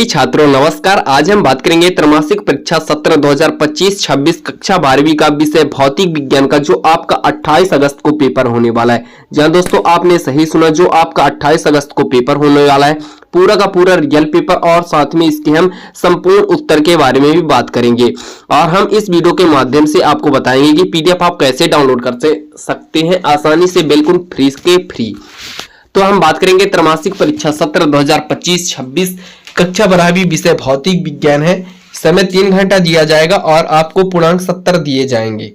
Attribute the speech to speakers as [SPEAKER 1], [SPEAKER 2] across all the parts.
[SPEAKER 1] हेय छात्रों, नमस्कार। आज हम बात करेंगे त्रैमासिक परीक्षा सत्र 2025-26 कक्षा 12वीं का विषय भौतिक विज्ञान का, जो आपका 28 अगस्त को पेपर होने वाला है। जहां दोस्तों आपने सही सुना, जो आपका 28 अगस्त को पेपर होने वाला है, पूरा का पूरा रियल पेपर, और साथ में इसके हम संपूर्ण उत्तर के बारे में भी बात करेंगे। और हम इस वीडियो के माध्यम से आपको बताएंगे कि पीडीएफ आप कैसे डाउनलोड कर सकते हैं आसानी से, बिल्कुल फ्री। तो हम बात करेंगे त्रैमासिक परीक्षा सत्र 2025-26 कक्षा 12वीं विषय भौतिक विज्ञान है। समय 3 घंटा दिया जाएगा और आपको पूर्णांक 70 दिए जाएंगे।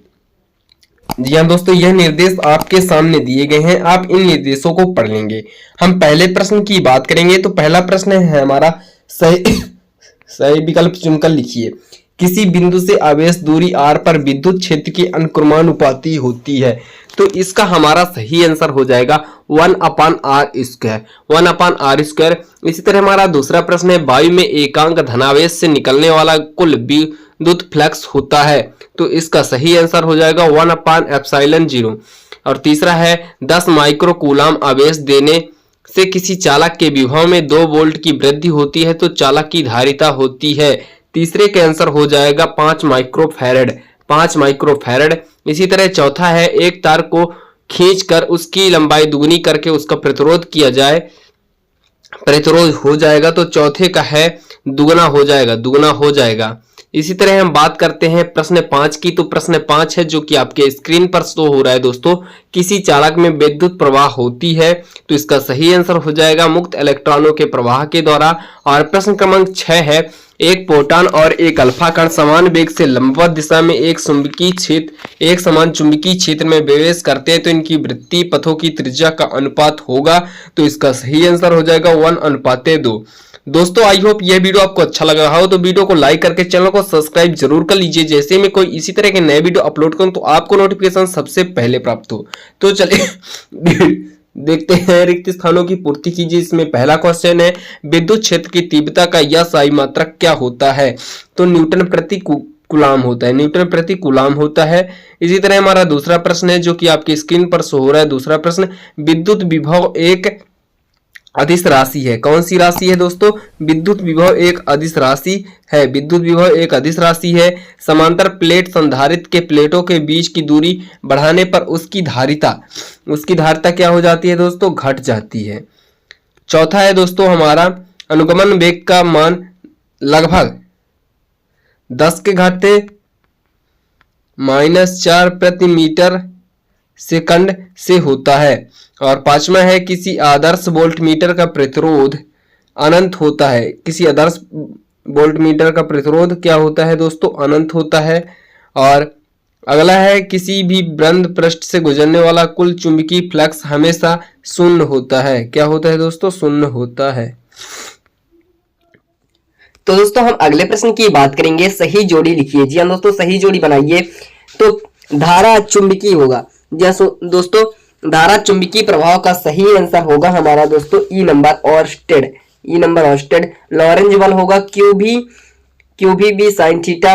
[SPEAKER 1] जी हाँ दोस्तों, यह निर्देश आपके सामने दिए गए हैं, आप इन निर्देशों को पढ़ लेंगे। हम पहले प्रश्न की बात करेंगे। तो पहला प्रश्न है हमारा, सही विकल्प चुनकर लिखिए। किसी बिंदु से आवेश दूरी r पर विद्युत क्षेत्र की अनुक्रमानुपाती होती है। तो इसका हमारा सही आंसर हो जाएगा 1/r²। 1/r²। इसी तरह हमारा दूसरा प्रश्न है, वायु में एकांक धनावेश से निकलने वाला कुल विद्युत फ्लक्स होता है। तो इसका सही आंसर हो जाएगा 1/ε0। और तीसरा है, 10 माइक्रो कूलाम आवेश देने से किसी चालक के विभव में 2 वोल्ट की वृद्धि होती है, तो चालक की धारिता होती है। तीसरे के आंसर हो जाएगा 5 माइक्रोफैरड। 5 माइक्रोफैरड। इसी तरह चौथा है, एक तार को खींचकर उसकी लंबाई दुगनी करके उसका प्रतिरोध किया जाए, प्रतिरोध हो जाएगा। तो चौथे का है दुगना हो जाएगा। इसी तरह हम बात करते हैं प्रश्न 5 की। तो प्रश्न 5 है, जो कि आपके स्क्रीन पर शो हो रहा है दोस्तों। किसी चालक में विद्युत प्रवाह होती है। तो इसका सही आंसर हो जाएगा मुक्त इलेक्ट्रॉनों के प्रवाह के द्वारा। और प्रश्न क्रमांक 6 है, एक प्रोटॉन और एक अल्फा कण समान वेग से लंबवत दिशा में एक समान चुंबकीय क्षेत्र में प्रवेश करते हैं, तो इनकी वृत्तीय पथों की त्रिज्या का अनुपात होगा। तो इसका सही आंसर हो जाएगा 1/2। दोस्तों आई होप यह वीडियो आपको अच्छा लग रहा हो, तो वीडियो को लाइक करके चैनल को सब्सक्राइब जरूर कर लीजिए। जैसे मैं कोई इसी तरह के नए वीडियो अपलोड करूं तो आपको नोटिफिकेशन सबसे पहले प्राप्त हो। तो चलिए देखते हैं, रिक्त स्थानों की पूर्ति कीजिए। इसमें पहला क्वेश्चन है, विद्युत क्षेत्र की तीव्रता का यह SI मात्रक क्या होता है। तो न्यूटन प्रति कूलाम होता है। इसी तरह हमारा दूसरा प्रश्न है, जो कि आपकी स्क्रीन पर शो हो रहा है। दूसरा प्रश्न, विद्युत विभव एक अदिश राशि है। कौन सी राशि है दोस्तों? विद्युत विभव एक अदिश राशि है। समांतर प्लेट संधारित्र के प्लेटों के बीच की दूरी बढ़ाने पर उसकी धारिता क्या हो जाती है दोस्तों? घट जाती है। चौथा है दोस्तों हमारा, अनुगमन वेग का मान लगभग 10 के घाते -4 प्रति मीटर सेकंड से होता है। और पांचवा है, किसी आदर्श वोल्टमीटर का प्रतिरोध अनंत होता है। किसी आदर्श वोल्टमीटर का प्रतिरोध क्या होता है दोस्तों? अनंत होता है। और अगला है, किसी भी बंद पृष्ठ से गुजरने वाला कुल चुंबकीय फ्लक्स हमेशा शून्य होता है। क्या होता है दोस्तों? शून्य होता है। तो दोस्तों हम अगले प्रश्न की बात करेंगे। सही जोड़ी लिखिए। जी हाँ दोस्तों, सही जोड़ी बनाइए। तो धारा चुंबकीय होगा। जैसे दोस्तों, धारा चुंबकीय प्रभाव का सही आंसर होगा हमारा दोस्तों ई नंबर ऑर्स्टेड। लॉरेंज बल होगा क्यूबी बी साइन थीटा।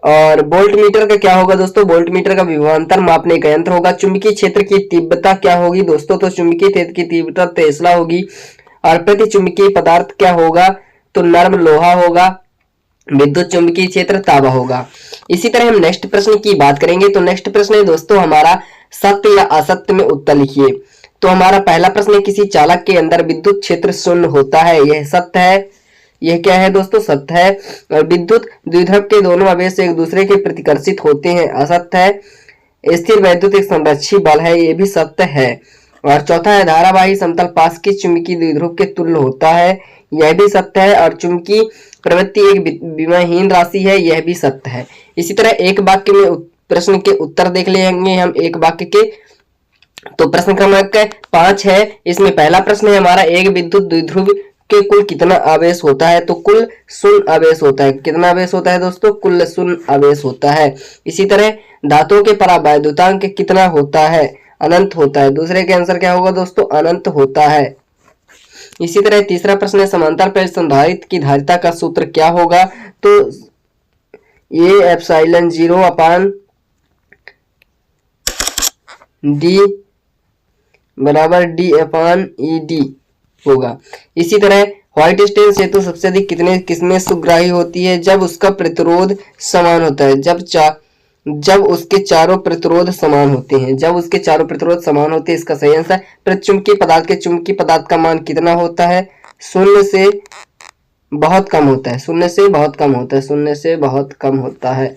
[SPEAKER 1] और वोल्टमीटर का क्या होगा दोस्तों? वोल्टमीटर का विभवांतर मापने का यंत्र होगा। चुंबकीय क्षेत्र की तीव्रता क्या होगी दोस्तों? तो चुंबकीय क्षेत्र की तीव्रता टेस्ला होगी। और प्रति चुंबकीय पदार्थ क्या होगा? तो नर्म लोहा होगा। विद्युत चुंबकीय क्षेत्र तांबा होगा। इसी तरह हम नेक्स्ट प्रश्न की बात करेंगे। तो नेक्स्ट प्रश्न है दोस्तों हमारा, सत्य या असत्य में उत्तर लिखिए। तो हमारा पहला प्रश्न है, किसी चालक के अंदर विद्युत क्षेत्र शून्य होता है। यह सत्य है। यह क्या है दोस्तों? सत्य है। और विद्युत द्विध्रुव के दोनों आवेश एक दूसरे के प्रतिकर्षित होते हैं। असत्य है। स्थिर वैद्युत एक संरक्षी बल है। यह भी सत्य है। और चौथा है, धारावाही समतल पास के चुंबकीय द्विध्रुव के तुल्य होता है। यह भी सत्य है। और चुंबकीय प्रवृत्ति एक विमाहीन राशि है। यह भी सत्य है। इसी तरह एक वाक्य में प्रश्न के उत्तर देख लेंगे हम एक वाक्य के। तो प्रश्न क्रमांक 5 है। इसमें पहला प्रश्न है हमारा, एक विद्युत द्विध्रुव के कुल कितना आवेश होता है। तो कुल शून्य आवेश होता है। कितना आवेश होता है दोस्तों? कुल शून्य आवेश होता है। इसी तरह धातुओं के परावैद्युतांक कितना होता है? अनंत होता है। दूसरे के आंसर क्या होगा दोस्तों? अनंत होता है। इसी तरह तीसरा प्रश्न है, समांतर प्लेट संधारित्र की धारिता का सूत्र क्या होगा। तो ये ε0 अपान डी बराबर डी अपान ई डी होगा। इसी तरह व्हाइट स्टेन सेतु सबसे अधिक कितने किसमें सुग्राही होती है? जब उसका प्रतिरोध समान होता है, जब उसके चारों प्रतिरोध समान होते हैं, जब उसके चारों प्रतिरोध समान होते हैं। इसका सही आंसर प्रतिचुंबकीय पदार्थ के चुंबकीय पदार्थ का मान कितना होता है? शून्य से बहुत कम होता है, शून्य से बहुत कम होता है, शून्य से बहुत कम होता है।